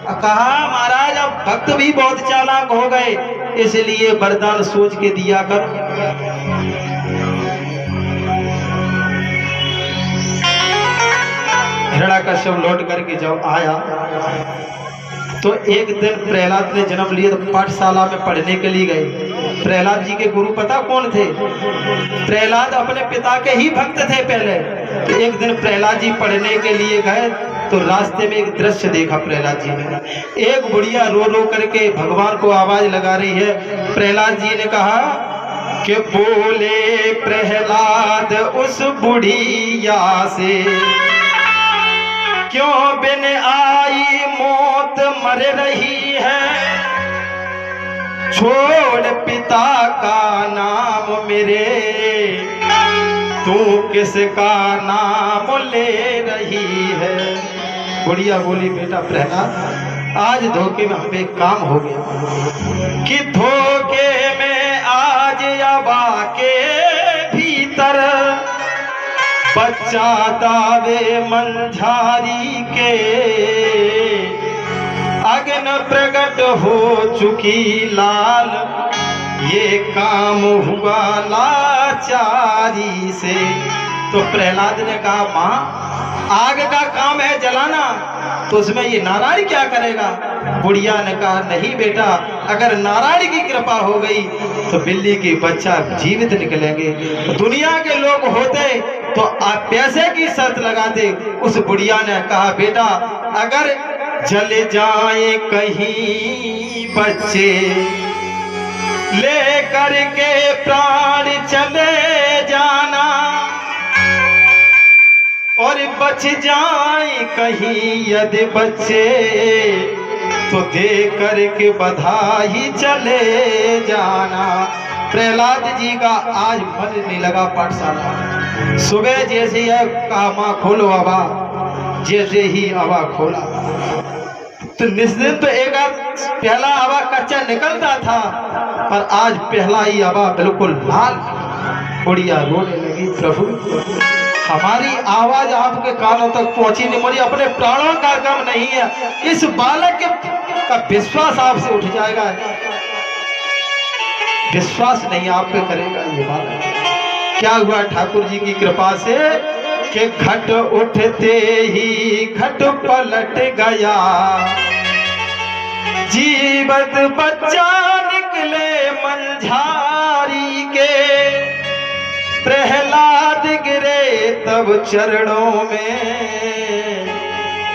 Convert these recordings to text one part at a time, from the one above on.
कहा महाराज अब भक्त भी बहुत चालाक हो गए, इसलिए वरदान सोच के दिया कर। हिरण्याकश्यप लौट करके जब आया तो एक दिन प्रहलाद ने जन्म लिया तो पाठशाला में पढ़ने के लिए गए। प्रहलाद जी के गुरु पता कौन थे? प्रहलाद अपने पिता के ही भक्त थे पहले। तो एक दिन प्रहलाद जी पढ़ने के लिए गए तो रास्ते में एक दृश्य देखा प्रहलाद जी ने। एक बुढ़िया रो रो करके भगवान को आवाज लगा रही है। प्रहलाद जी ने कहा कि बोले प्रहलाद उस बुढ़िया से, क्यों बिन आई मौत मर रही है, छोड़ पिता का नाम मेरे, तू किसका नाम ले रही है। बुढ़िया बोली बेटा प्रहलाद आज धोखे में हमें काम हो गया कि धोखे में आज अबा के भीतर बच्चा दावे मंझारी के, अग्न प्रकट हो चुकी लाल, ये काम हुआ लाचारी से। तो प्रहलाद ने कहा माँ आग का काम है जलाना, तो उसमें ये नारायण क्या करेगा? बुढ़िया ने कहा नहीं बेटा, अगर नारायण की कृपा हो गई तो बिल्ली के बच्चा जीवित निकलेंगे। तो दुनिया के लोग होते तो आप पैसे की शर्त लगाते। उस बुढ़िया ने कहा बेटा अगर जल जाए कहीं बच्चे, ले करके प्राण चले जाना, और बच जाए कहीं यदि बच्चे, तो दे करके बधाई चले जाना। प्रहलाद जी का आज मन नहीं लगा पाठशाला। सुबह जैसे ही कहा माँ खोलो आवा, जैसे ही आवा खोला तो निश्चित तो एक पहला आवा कच्चा निकलता था, पर आज पहला ही आवा बिल्कुल लाल। बुढ़िया रोने लगी प्रभु हमारी आवाज आपके कानों तक पहुंची नहीं, मुझे अपने प्राणों का गम नहीं है, इस बालक का विश्वास आपसे उठ जाएगा। विश्वास नहीं आप पे करेगा ये बालक। क्या हुआ ठाकुर जी की कृपा से कि घट उठते ही घट पलट गया, जीवत बच्चा निकले मंझारी के, प्रहलाद गिरे तब चरणों में,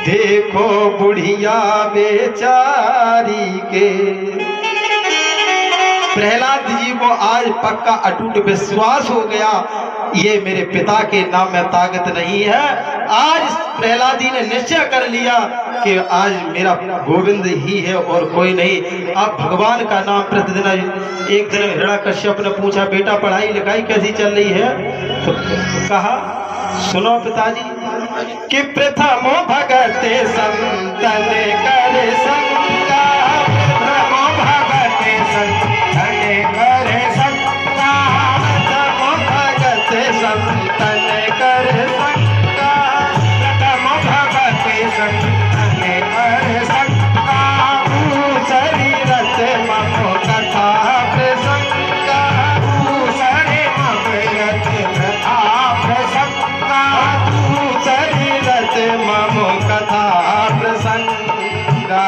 देखो बुढ़िया बेचारी के। प्रहलाद जी को आज पक्का अटूट विश्वास हो गया ये मेरे पिता के नाम में ताकत नहीं है। आज प्रहलाद जी ने निश्चय कर लिया कि आज मेरा गोविंद ही है और कोई नहीं। अब भगवान का नाम प्रतिदिन। एक दिन हिरण्याकश्यप ने पूछा बेटा पढ़ाई लिखाई कैसी चल रही है? तो कहा सुनो पिताजी कि प्रथम भगत संतन कर संगा, प्रथम भगत संतन कर संगा, प्रथम भगत संतन कर संगा, प्रथम भगत संतन कर संगा, शरीरत मम कथा प्रसंगा, शरीरत कथा प्रसंगा, शरीरत मम कथा प्रसंगा।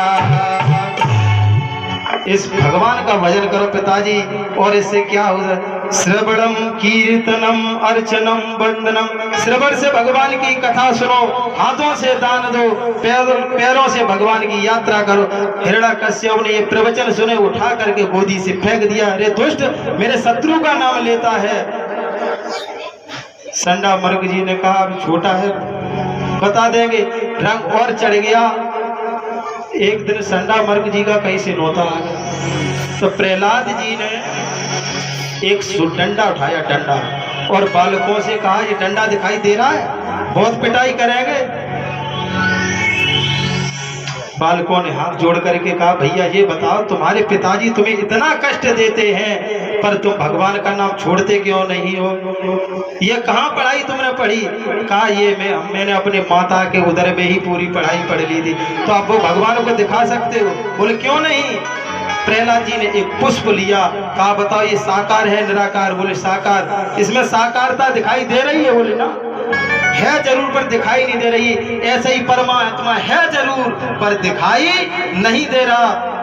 इस भगवान का भजन करो पिताजी, और इससे क्या होगा? श्रवणम कीर्तनम अर्चनम वंदनम। श्रवण से भगवान की कथा सुनो, हाथों से दान दो, पैरों से भगवान की यात्रा करो। हिरण्याकश्यप ने ये प्रवचन सुने, उठा करके गोदी से फेंक दिया। अरे दुष्ट, मेरे शत्रु का नाम लेता है। संडा मर्ग जी ने कहा अब छोटा है बता देंगे। रंग और चढ़ गया। एक दिन संडा मर्ग जी का कहीं से नौता आ गया, तो प्रहलाद जी ने एक डंडा उठाया, डंडा, और बालकों से कहा ये डंडा दिखाई दे रहा है, बहुत पिटाई करेंगे। बालकों ने हाथ जोड़ करके कहा, भैया ये बताओ तुम्हारे पिताजी तुम्हें इतना कष्ट देते हैं पर तुम भगवान का नाम छोड़ते क्यों नहीं हो? ये कहाँ पढ़ाई तुमने पढ़ी? कहा ये मैंने अपने माता के उदर में ही पूरी पढ़ाई पढ़ ली थी। तो आप वो भगवान को दिखा सकते हो? बोले क्यों नहीं। प्रहलाद जी ने एक पुष्प लिया, कहा बताओ ये साकार है निराकार? बोले साकार। इसमें साकारता दिखाई दे रही है? बोले ना है जरूर पर दिखाई नहीं दे रही। ऐसे ही परमात्मा है जरूर पर दिखाई नहीं दे रहा।